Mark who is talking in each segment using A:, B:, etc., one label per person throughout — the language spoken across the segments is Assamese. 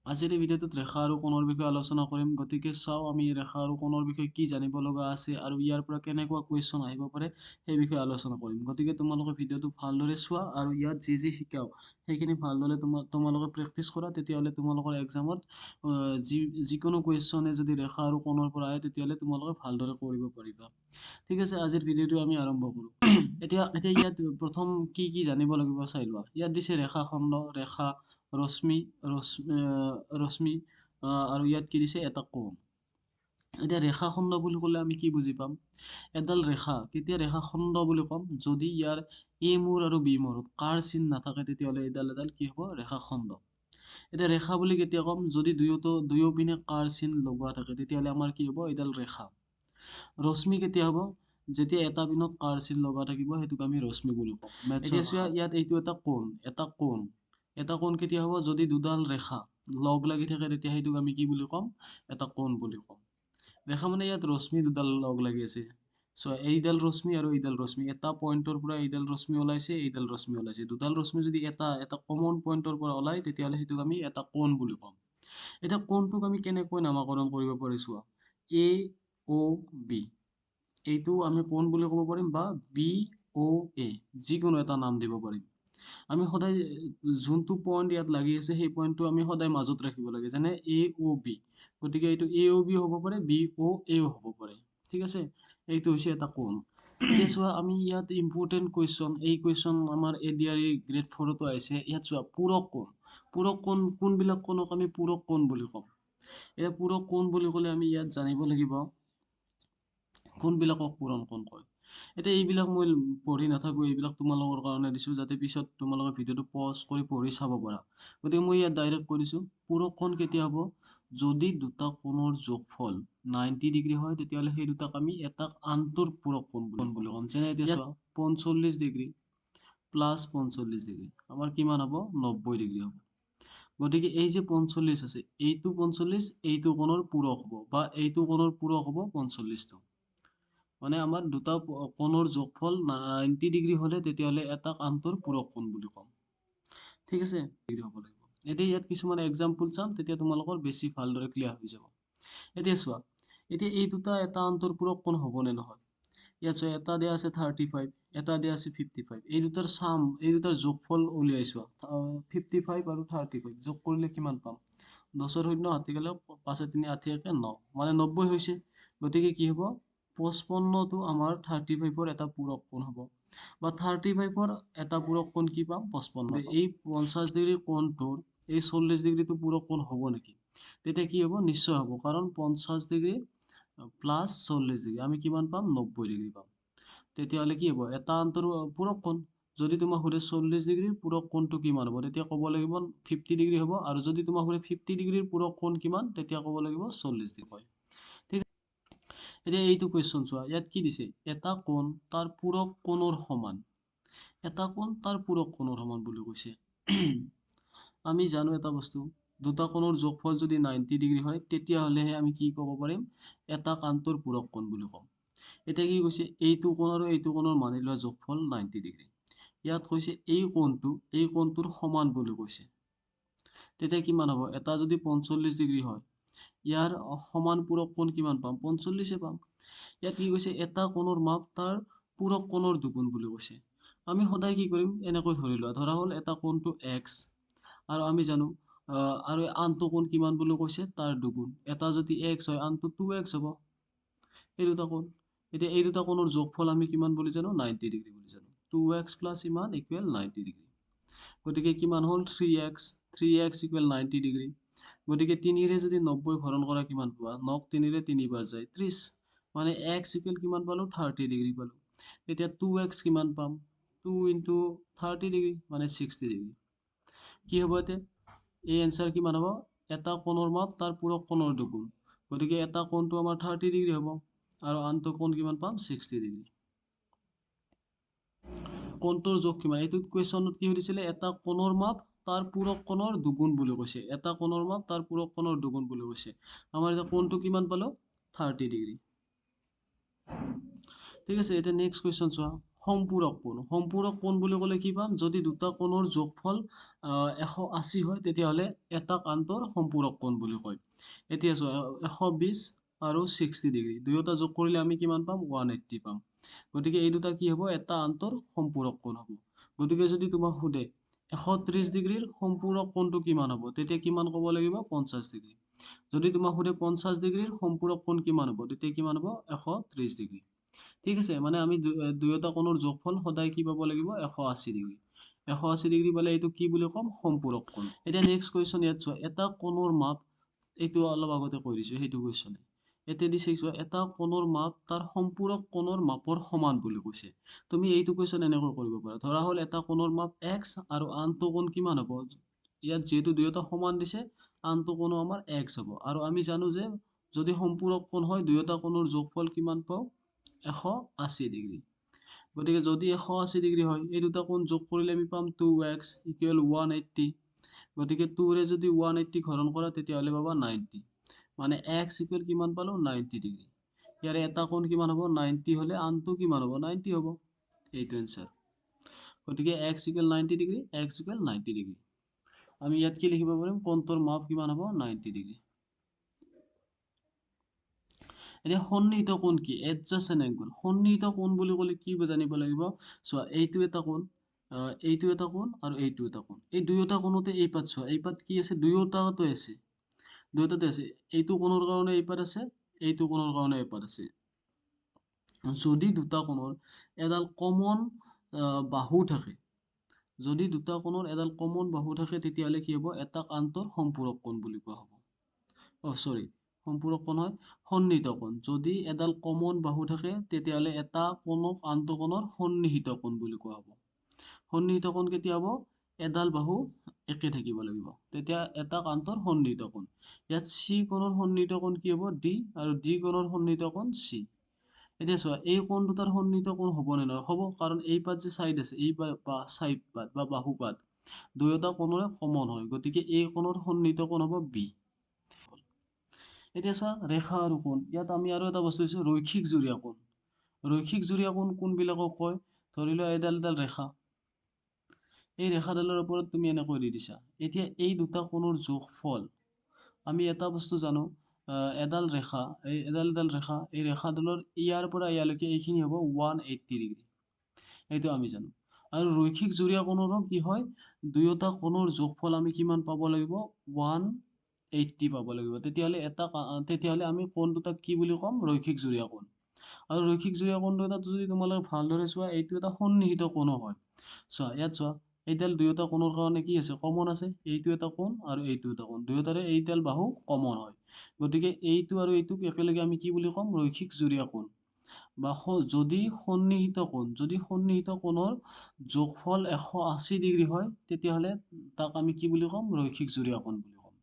A: আজিৰ এই ভিডিঅ'টোত ৰেখা আৰু কোণৰ বিষয়ে আলোচনা কৰিম। গতিকে চাও আমি ৰেখা আৰু কোণৰ বিষয়ে কি জানিব লগা আছে আৰু ইয়াৰ পৰা কেনেকুৱা কুৱেশ্যন আহিব পাৰে সেই বিষয়ে আলোচনা কৰিম। গতিকে তোমালোকে ভিডিঅ'টো ভালদৰে চোৱা আৰু ইয়াত যি শিকাও সেইখিনি ভালদৰে তোমালোকে প্ৰেক্টিচ কৰা, তেতিয়াহ'লে তোমালোকৰ এক্সামত যিকোনো কুৱেশ্যনে যদি ৰেখা আৰু কোণৰ পৰা আহে তেতিয়াহ'লে তোমালোকে ভালদৰে কৰিব পাৰিবা। ঠিক আছে, আজিৰ ভিডিঅ'টো আমি আৰম্ভ কৰোঁ। এতিয়া ইয়াত প্ৰথম কি জানিব লাগিব চাই লোৱা। ইয়াত দিছে ৰেখা খণ্ড, ৰেখা, ৰশ্মি, ৰশ্মি আৰু ইয়াত কি দিছে এটা কোণ। এতিয়া ৰেখা খণ্ড বুলি ক'লে আমি কি বুজি পাম? এডাল ৰেখা কেতিয়া ৰেখা খণ্ড বুলি ক'ম? যদি ইয়াৰ এ মূৰ আৰু বি মূৰত কাৰ চিন নাথাকে তেতিয়াহ'লে এডাল কি হ'ব? ৰেখা খণ্ড। এতিয়া ৰেখা বুলি কেতিয়া ক'ম? যদি দুয়োপিনে কাৰ চিন লগোৱা থাকে তেতিয়াহ'লে আমাৰ কি হ'ব? এডাল ৰেখা। ৰশ্মি কেতিয়া হ'ব? যেতিয়া এটা পিনত কাৰ চিন লগা থাকিব সেইটোক আমি ৰশ্মি বুলি কওঁ। এতিয়া চোৱা ইয়াত এইটো এটা কোণ। এটা কোণ কেতিয়া হ'ব? যদি দুডাল ৰেখা লগ লাগি থাকে তেতিয়া সেইটোক আমি কি বুলি ক'ম? এটা কোণ বুলি ক'ম। ৰেখা মানে ইয়াত ৰশ্মি দুডাল লগ লাগি আছে। চ' এইডাল ৰশ্মি আৰু এইডাল ৰশ্মি, এটা পইণ্টৰ পৰা এইডাল ৰশ্মি ওলাইছে, এইডাল ৰশ্মি ওলাইছে। দুডাল ৰশ্মি যদি এটা কমন পইণ্টৰ পৰা ওলাই তেতিয়াহ'লে সেইটোক আমি এটা কোণ বুলি ক'ম। এতিয়া কোণটোক আমি কেনেকৈ নামাকৰণ কৰিব পাৰি চোৱা। এ অ বি, এইটো আমি কোণ বুলি ক'ব পাৰিম বা বি অ এ, যিকোনো এটা নাম দিব পাৰিম। আমি সদায় যোনটো পইণ্ট ইয়াত লাগি আছে সেই পইণ্টটো আমি সদায় মাজত ৰাখিব লাগে, যেনে এ অ বি। গতিকে এইটো এ অ বি হ'ব পাৰে, বি অ এও হ'ব পাৰে। ঠিক আছে, এইটো হৈছে এটা কোণ। এতিয়া চোৱা আমি ইয়াত ইম্পৰ্টেণ্ট কুৱেশ্যন, এই কুৱেশ্যন আমাৰ ADRE গ্ৰেড 4তো আহিছে। ইয়াত চোৱা পূৰক কোণ। পূৰক কোণ কোনবিলাক কোণক আমি পূৰক কোণ বুলি ক'ম? এতিয়া পূৰক কোণ বুলি ক'লে আমি ইয়াত জানিব লাগিব কোনবিলাকক পূৰণ কোণ কয়। এতিয়া এইবিলাক মই পঢ়ি নাথাকো, এইবিলাক তোমালোকৰ কাৰণে দিছো যাতে পিছত তোমালোকে ভিডিঅ'টো পজ কৰি পঢ়ি চাব পাৰা। গতিকে মই ইয়াত ডাইৰেক্ট কৈ দিছো, পূৰক কোণ কেতিয়া হ'ব? যদি দুটা কোণৰ যোগফল 90 ডিগ্ৰী হয় তেতিয়াহ'লে সেই দুটাক আমি এটাক আনটোৰ পূৰক কোণ বুলি ক'ম। যেনে এতিয়া চোৱা 45 ডিগ্ৰী প্লাছ 45 ডিগ্ৰী আমাৰ কিমান হ'ব? 90 ডিগ্ৰী হ'ব। গতিকে এই যে 45 আছে, এইটো 45 এইটো কোণৰ পূৰক হ'ব বা এইটো কোণৰ পূৰক হ'ব 45টো। মানে আমাৰ দুটা কোণৰ যোগফল 90 ডিগ্ৰী হ'লে তেতিয়াহ'লে এটাক আনটোৰ পূৰক কোণ বুলি ক'ম। ঠিক আছে, ডিগ্ৰী হ'ব লাগিব। এতিয়া ইয়াত কিছুমান এক্সাম্পল চাম, তেতিয়া তোমালোকৰ বেছি ভালদৰে ক্লিয়াৰ হৈ যাব। এতিয়া চোৱা, এতিয়া এই দুটা এটা আনটোৰ পূৰক কোণ হ'ব নে নহয়? ইয়াত চোৱা, এটা দিয়া আছে 35, এটা দিয়া আছে 55। এই দুটাৰ যোগফল উলিয়াই চোৱা। 55 আৰু 35 যোগ কৰিলে কিমান পাম? 10ৰ শূন্য হাতী গ'লে 5 3 8 9, মানে 90 হৈছে। গতিকে কি হ'ব? 55টো আমাৰ 35ৰ এটা পূৰক কোণ হ'ব। বা 35ৰ এটা পূৰক কোণ কি পাম? 55। এই 50 ডিগ্ৰী কোণটোৰ এই 40 ডিগ্ৰীটো পূৰক কোণ হ'ব নেকি? তেতিয়া কি হ'ব? নিশ্চয় হ'ব, কাৰণ 50 ডিগ্ৰী প্লাছ 40 ডিগ্ৰী আমি কিমান পাম? 90 ডিগ্ৰী পাম। তেতিয়াহ'লে কি হ'ব? এটা আনটোৰ পূৰক কোণ। যদি তোমাক সোধে 40 ডিগ্ৰীৰ পূৰক কোণটো কিমান হ'ব? তেতিয়া ক'ব লাগিব 50 ডিগ্ৰী হ'ব। আৰু যদি তোমাক সোধে 50 ডিগ্ৰীৰ পূৰক কোণ কিমান? তেতিয়া ক'ব লাগিব 40 ডিগ্ৰী হয়। ঠিক আছে, এতিয়া এইটো কুৱেশ্যন চোৱা। ইয়াত কি দিছে? এটা কোণ তাৰ পূৰক কোণৰ সমান। এটা কোণ তাৰ পূৰক কোণৰ সমান বুলি কৈছে। আমি জানো এটা বস্তু, দুটা কোণৰ যোগফল যদি 90 ডিগ্ৰী হয় তেতিয়াহ'লেহে আমি কি ক'ব পাৰিম? এটা আনটোৰ পূৰক কোণ বুলি ক'ম। এতিয়া কি কৈছে? এইটো কোণ আৰু এইটো কোণৰ মানি লোৱা যোগফল 90 ডিগ্ৰী। ইয়াত কৈছে এই কোণটোৰ সমান বুলি কৈছে। তেতিয়া কিমান হ'ব? এটা যদি 45 ডিগ্ৰী হয়, ইয়াৰ সমান পূৰক কোণ কিমান পাম? 45 পাম। ইয়াত কি কৈছে? এটা কোণৰ মাপ তাৰ পূৰক কোণৰ দুগুণ বুলি কৈছে। আমি সদায় কি কৰিম? এনেকৈ ধৰি লোৱা, ধৰা হ'ল এটা কোণটো x, আৰু আমি জানো আৰু আনটো কোণ কিমান বুলি কৈছে? তাৰ দুগুণ। এটা যদি x হয় আনটো 2x হ'ব। এই দুটা কোণ। এতিয়া এই দুটা কোণৰ যোগফল আমি কিমান বুলি জানো? 90 ডিগ্ৰী বুলি জানো। 2x প্লাছ ইমান ইকুৱেল 90 ডিগ্ৰী। গতিকে কিমান হ'ল? 3x equal 90 degree. গতিকে 3ৰে যদি 90 হৰণ কৰা কিমান পোৱা? 9ক 3ৰে 3 বাৰ যায় 30, মানে x ইকুৱেল কিমান পালো? 30 ডিগ্ৰী পালো। এতিয়া 2x কিমান পাম? 2 ইনটু 30 ডিগ্ৰী, মানে 60 ডিগ্ৰী। কি হ'ব এতিয়া? এই এনচাৰ কিমান হ'ব? এটা কোণৰ মাপ তাৰ পূৰক কোণৰ দুগুণ। গতিকে এটা কোণটো আমাৰ 30 ডিগ্ৰী হ'ব আৰু আনটো কোণ কিমান পাম? 60 ডিগ্ৰী। কোণটোৰ যোগ কিমান? এইটোত কুৱেশ্যনত কি সুধিছিলে? এটা কোণৰ মাপ তাৰ পূৰক কোণৰ দুগুণ বুলি কৈছে। এটা কোণৰ মাপ তাৰ পূৰক কোণৰ দুগুণ বুলি কৈছে। আমাৰ এতিয়া কোণটো কিমান পালো? 30 ডিগ্ৰী। ঠিক আছে, এতিয়া নেক্সট কুৱেশ্যন চোৱা। সম্পূৰক কোণ বুলি ক'লে কি পাম, যদি দুটা কোণৰ যোগফল 180 হয় তেতিয়াহ'লে এটাক আনটোৰ সম্পূৰক কোণ বুলি কয়। এতিয়া চোৱা 120 আৰু 60 ডিগ্ৰী দুয়োটা যোগ কৰিলে আমি কিমান পাম 180 পাম। গতিকে এই দুটা কি হ'ব এটা আনটোৰ সম্পূৰক কোণ হ'ব। গতিকে যদি তোমাক সোধে 130 ডিগ্ৰীৰ সম্পূৰক কোণটো কিমান হ'ব তেতিয়া কিমান ক'ব লাগিব 50 ডিগ্ৰী। যদি তোমাক সোধে 50 ডিগ্ৰীৰ সম্পূৰক কোণ কিমান হ'ব তেতিয়া কিমান হ'ব 130 ডিগ্ৰী। ঠিক আছে, মানে আমি দুয়োটা কোণৰ যোগফল সদায় কি পাব লাগিব 180 ডিগ্ৰী। 180 ডিগ্ৰী পালে এইটো কি বুলি ক'ম সম্পূৰক কোণ। এতিয়া নেক্সট কুৱেশ্যন ইয়াত চোৱা এটা কোণৰ মাপ, এইটো অলপ আগতে কৈ দিছো সেইটো কুৱেশ্যনে। এতিয়া দিছে চোৱা এটা কোণৰ মাপ তাৰ সম্পূৰক কোণৰ মাপৰ সমান বুলি কৈছে। তুমি এইটো কুৱেশ্যন এনেকৈ কৰিব পাৰা, ধৰা হ'ল এটা কোণৰ মাপ x আৰু আনটো কোণ কিমান হ'ব, ইয়াত যিহেতু দুয়োটা সমান দিছে আনটো কোণো আমাৰ x হ'ব। আৰু আমি জানো যে যদি সম্পূৰক কোণ হয় দুয়োটা কোণৰ যোগফল কিমান পাওঁ 180 ডিগ্ৰী। গতিকে যদি 180 ডিগ্ৰী হয় এই দুটা কোণ যোগ কৰিলে আমি পাম 2x = 180। গতিকে 2ৰে যদি 180 হৰণ কৰা তেতিয়াহ'লে পাবা 90, মানে x = কিমান পালো 90 ডিগ্ৰী। ইয়াৰে এটা কোণ কিমান হ'ব 90 হ'লে আনটো কিমান হ'ব 90 হ'ব। এইটো এনসাৰ। গতিকে x = 90 ডিগ্ৰী, x = 90 ডিগ্ৰী। আমি ইয়াত কি লিখিব পাৰিম কোণটোৰ মাপ কিমান হ'ব 90 ডিগ্ৰী। এতিয়া সন্নিহিত কোণ কি এডজাসেন্ট এংগল। সন্নিহিত কোণ বুলি ক'লে কি জানিব লাগিব, চোৱা এইটো এটা কোণ, এইটো এটা কোণ আৰু এইটো এটা কোণ। এই দুয়োটা কোণতে এই পাত চোৱা, এই পাত কি আছে দুয়োটাতে আছে, দুয়োটাতে আছে। এইটো কোণৰ কাৰণে এই পাত আছে, এইটো কোণৰ কাৰণে এই পাত আছে। যদি দুটা কোণৰ এডাল কমন বাহু থাকে, যদি দুটা কোণৰ এডাল কমন বাহু থাকে তেতিয়াহ'লে কি হ'ব এটাক আনটোৰ সম্পূৰক কোণ বুলি কোৱা হ'ব। সম্পূৰক কোণ হয় সন্নিহিত কোণ। যদি এডাল কমন বাহু থাকে তেতিয়াহ'লে এটা কোণক আনটো কোণৰ সন্নিহিত কোণ বুলি কোৱা হ'ব। সন্নিহিত কোণ কেতিয়া হ'ব এডাল বাহু একে থাকিব লাগিব, তেতিয়া এটাক আনটোৰ সন্নিহিত কোণ। ইয়াত চি কোণৰ সন্নিহিত কোণ কি হ'ব ডি আৰু ডি কোণৰ সন্নিহিত কোণ চি। এতিয়া চোৱা এই কোণ দুটাৰ সন্নিহিত কোণ হ'ব নে নহয়, হ'ব, কাৰণ এই পাত যে চাইড আছে, এই চাইড পাত বা বাহু পাত দুয়োটা কোণৰে কমন হয়, গতিকে এই কোণৰ সন্নিহিত কোণ হ'ব বি। এতিয়া চোৱা ৰেখা আৰু কোণ, ইয়াত আমি আৰু এটা বস্তু দিছো ৰৈখিক জুৰীয়া কোণ। ৰৈখিক জুৰীয়া কোণ কোনবিলাকক কয়, ধৰি লোৱা এডাল ৰেখা, এই ৰেখাডালৰ ওপৰত তুমি এনেকৈ দি দিছা। এতিয়া এই দুটা কোণৰ যোগফল, আমি এটা বস্তু জানো এডাল ৰেখা, এডাল ৰেখা, এই ৰেখাডালৰ ইয়াৰ পৰা ইয়ালৈকে এইখিনি হ'ব 180 ডিগ্ৰী, এইটো আমি জানো। আৰু ৰৈখিক জুৰীয়া কোণৰো কি হয় দুয়োটা কোণৰ যোগফল আমি কিমান পাব লাগিব 180 পাব লাগিব, তেতিয়াহ'লে আমি কোণ দুটাক কি বুলি ক'ম ৰৈখিক জুৰীয়া কোণ। আৰু ৰৈখিক জুৰীয়া কোণ দুটাত যদি তোমালোকে ভালদৰে চোৱা এইটো এটা সন্নিহিত কোণো হয়। চোৱা ইয়াত চোৱা এইডাল দুয়োটা কোণৰ কাৰণে কি আছে কমন আছে, এইটো এটা কোণ আৰু এইটো এটা কোণ, দুয়োটাৰে এইডাল বাহু কমন হয়। গতিকে এইটো আৰু এইটোক একেলগে আমি কি বুলি ক'ম ৰৈখিক জুৰীয়া কোণ। বা যদি সন্নিহিত কোণৰ যোগফল 180 ডিগ্ৰী হয় তেতিয়াহ'লে তাক আমি কি বুলি ক'ম ৰৈখিক জুৰীয়া কোণ বুলি ক'ম।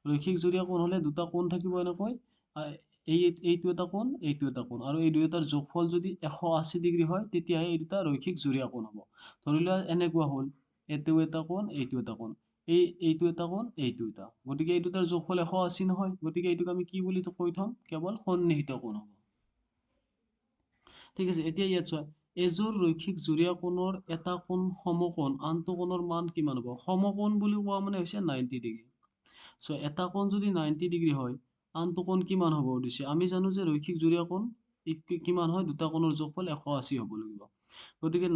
A: ৰৈখিক জুৰীয়া কোণ হ'লে দুটা কোণ থাকিব এনেকৈ, এইটো এটা কোণ, এইটো এটা কোণ, আৰু এই দুয়োটাৰ যোগফল যদি 180 ডিগ্ৰী হয় তেতিয়াহে এই দুটা ৰৈখিক জুৰীয়া কোণ হ'ব। ধৰি লোৱা এনেকুৱা হ'ল এইটো এটা কোণ, এইটো এটা কোণ, এইটো এটা কোণ, এইটো এটা, গতিকে এই দুটাৰ যোগফল 180 নহয়, গতিকে এইটোক আমি কি বুলি কৈ থম কেৱল সন্নিহিত কোণ হ'ব। ঠিক আছে, এতিয়া ইয়াত চোৱা এযোৰ ৰৈখিক জুৰীয়া কোণৰ এটা কোণ সমকোণ আনটো কোণৰ মান কিমান হ'ব, সমকোণ বুলি কোৱা মানে হৈছে 90 ডিগ্ৰী। চ' এটা কোণ যদি 90 ডিগ্ৰী হয় আনটো কোণ কিমান হ'ব দিছে, আমি জানো যে ৰৈখিক জুৰীয়া কোণ কিমান হয় দুটা কোণৰ যোগফল 180 হ'ব লাগিব। গতিকে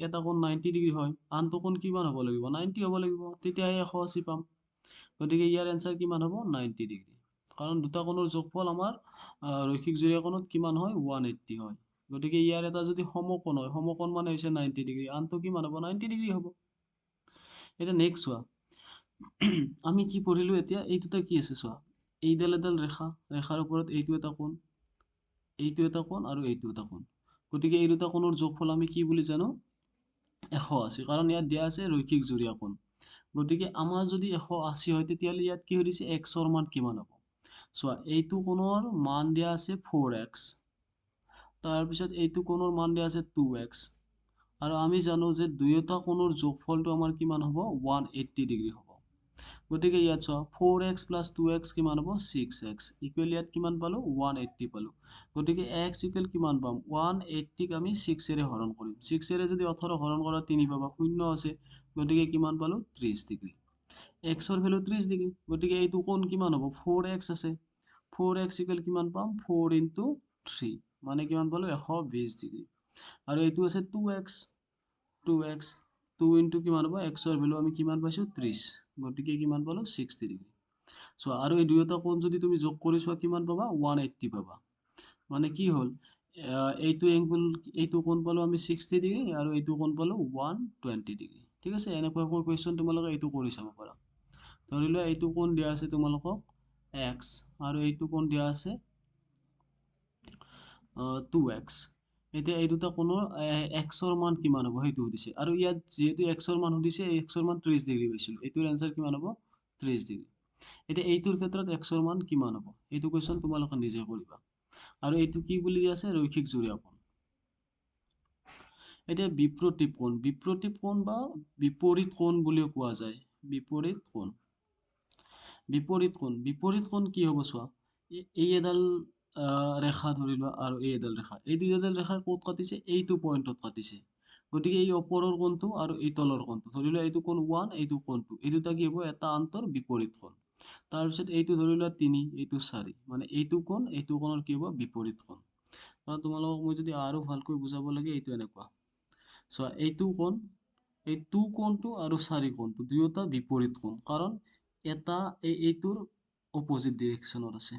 A: এটা কোণ 90 ডিগ্ৰী হয় আনটো কোণ কিমান হ'ব লাগিব 90 হ'ব লাগিব, তেতিয়াহে 180 পাম। গতিকে ইয়াৰ এনসাৰ কিমান হ'ব 90 ডিগ্ৰী, কাৰণ দুটা কোণৰ যোগফল আমাৰ ৰৈখিক জুৰীয়া কোণত কিমান হয় 180 হয়। গতিকে ইয়াৰ এটা যদি সমকোণ হয়, সমকোণ মানে হৈছে 90 ডিগ্ৰী, আনটো কিমান হ'ব 90 ডিগ্ৰী হ'ব। এতিয়া নেক্সট চোৱা আমি কি পঢ়িলো এতিয়া, এইটোতে কি আছে চোৱা এইডাল এডাল ৰেখা, ৰেখাৰ ওপৰত এইটো এটা কোণ, এইটো এটা কোণ আৰু এইটো এটা কোণ, গতিকে এই দুটা কোণৰ যোগফল আমি কি বুলি জানো 180, কাৰণ ইয়াত দিয়া আছে ৰৈখিক জুৰীয়া কোণ। গতিকে আমাৰ যদি 180 হয় তেতিয়াহ'লে ইয়াত কি সুধিছে x ৰ মান কিমান হ'ব। চোৱা এইটো কোণৰ মান দিয়া আছে 4x, তাৰপিছত এইটো কোণৰ মান দিয়া আছে 2x, আৰু আমি জানো যে দুয়োটা কোণৰ যোগফলটো আমাৰ কিমান হ'ব 180 ডিগ্ৰী হ'ব। গতিকে ইয়াত চোৱা 4x + 2x কিমান হ'ব 6x ইকুৱেল ইয়াত কিমান পালো 180 পালো গতিকে x ইকুৱেল কিমান পাম 180 ক আমি 6 এৰে হৰণ কৰিম 6 এৰে যদি 18 হৰণ কৰা 3 পাবা 0 আছে গতিকে কিমান পালো 30 ডিগ্ৰী x ৰ ভ্যালু 30 ডিগ্ৰী গতিকে এইটো কোণ কিমান হ'ব 4x আছে 4x ইকুৱেল কিমান পাম 4 * 3 মানে কিমান পালো 120 ডিগ্ৰী আৰু এইটো আছে 2x 2 * কিমান হ'ব x ৰ ভ্যালু আমি কিমান পাইছো 30 গতিকে কিমান পালো 60 ডিগ্ৰী সো আৰু এই দুয়োটা কোণ যদি তুমি যোগ কৰি চোৱা কিমান পাবা 180 পাবা মানে কি হ'ল এইটো এংগল এইটো কোণ পালো আমি 60 ডিগ্ৰী আৰু এইটো কোণ পালো 120 ডিগ্ৰী ঠিক আছে এনেকুৱাকৈ কোৱেশ্চন তোমালোকে এইটো কৰি চাব পাৰা ধৰি লোৱা এইটো কোণ দিয়া আছে তোমালোকক x আৰু এইটো কোণ দিয়া আছে 2x এতিয়া এই দুটা কোণৰ x ৰ মান কিমান হ'ব সেইটো সুধিছে আৰু ইয়াত যেহেতু x ৰ মান সুধিছে x ৰ মান 30 ডিগ্ৰী পাইছিল এইটোৰ আনসাৰ কিমান হ'ব 30 ডিগ্ৰী এতিয়া এইটোৰ ক্ষেত্ৰত x ৰ মান কিমান হ'ব এইটো কোৱেশ্চন তোমালোকে নিজে কৰিবা আৰু এইটো কি বুলি দিয়া আছে ৰৈখিক জোৰীয়া কোণ এতিয়া বিপৰীত কোণ বা বিপৰীত কোণ বুলিও কোৱা যায় বিপৰীত কোণ কি হ'ব চোৱা এই এডাল ৰেখা ধৰি লোৱা আৰু এই এডাল ৰেখা এই দুইডাল ৰেখা ক'ত কাটিছে এইটো পইণ্টত কাটিছে গতিকে এই ওপৰৰ কোণটো আৰু এই তলৰ কোণটো ধৰি লোৱা এইটো কোণ 1 এইটো কোণ 2 এই দুটা কি হ'ব এটা আনটোৰ বিপৰীত কোণ তাৰপিছত এইটো ধৰি লোৱা 3 এইটো 4 মানে এইটো কোণৰ কি হ'ব বিপৰীত কোণ তোমালোকক মই যদি আৰু ভালকৈ বুজাব লাগে এইটো এনেকুৱা চোৱা এইটো কোণ এই 2 কোণটো আৰু 4 কোণটো দুয়োটা বিপৰীত কোণ কাৰণ এটা এইটোৰ অপোজিট ডিৰেকশ্যনত আছে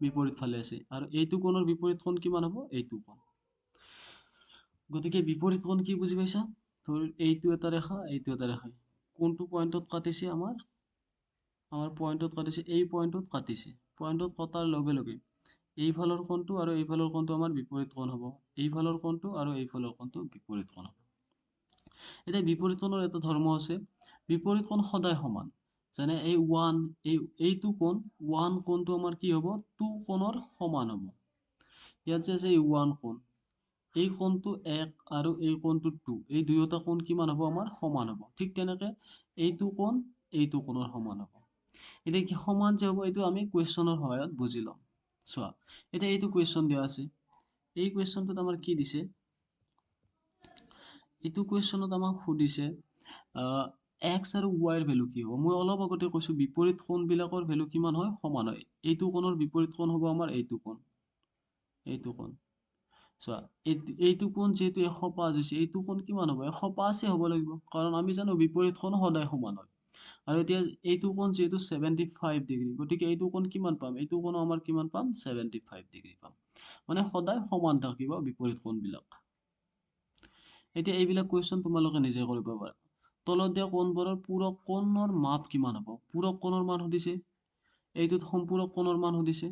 A: বিপৰীত ফালে আছে আৰু এইটো কোণৰ বিপৰীত কোণ কিমান হ'ব এইটো কোণ গতিকে বিপৰীত কোণ কি বুজি পাইছা ধৰি এইটো এটা ৰেখা কোনটো পইণ্টত কাটিছে আমাৰ পইণ্টত কাটিছে এই পইণ্টত কাটিছে পইণ্টত কটাৰ লগে লগে এইফালৰ কোণটো আৰু এইফালৰ কোণটো আমাৰ বিপৰীত কোণ হ'ব এইফালৰ কোণটো আৰু এইফালৰ কোণটো বিপৰীত কোণ হ'ব এতিয়া বিপৰীত কোণৰ এটা ধৰ্ম আছে বিপৰীত কোণ সদায় সমান যেনে এই 1 এইটো কোণ 1 কোণটো আমাৰ কি হ'ব 2 কোণৰ সমান হ'ব ইয়াত যে আছে এই 1 কোণ এই কোণটো 1 আৰু এই কোণটো 2 এই দুয়োটা কোণ কিমান হ'ব আমাৰ সমান হ'ব ঠিক তেনেকৈ এইটো কোণৰ সমান হ'ব এতিয়া কি সমান যে হ'ব এইটো আমি কুৱেশ্যনৰ সহায়ত বুজি ল'ম চোৱা এতিয়া এইটো কুৱেশ্যন দিয়া আছে এই কুৱেশ্যনটোত আমাৰ কি দিছে এইটো কুৱেশ্যনত আমাক সুধিছে x আৰু y ৰ ভ্যালু কি হ'ব মই অলপ আগতে কৈছো বিপৰীত কোণবিলাকৰ ভ্যালু কিমান হয় সমান হয় এইটো কোণৰ বিপৰীত কোণ হ'ব আমাৰ এইটো কোণ চোৱা এইটো কোণ যেহেতু 105 হৈছে এইটো কোণ কিমান হ'ব 105 হ'ব লাগিব কাৰণ আমি জানো বিপৰীত কোণ সদায় সমান হয় আৰু এতিয়া এইটো কোণ যেহেতু 75 ডিগ্ৰী গতিকে এইটো কোণ কিমান পাম এইটো কোণ আমাৰ কিমান পাম 75 ডিগ্ৰী পাম মানে সদায় সমান থাকিব বিপৰীত কোণবিলাক এতিয়া এইবিলাক কুৱেশ্যন তোমালোকে নিজে কৰিব পাৰা তলত দিয়া কোণবোৰৰ পূৰক কোণৰ মাপ কিমান হ'ব পূৰক কোণৰ মান সুধিছে এইটোত সম্পূৰক কোণৰ মান সুধিছে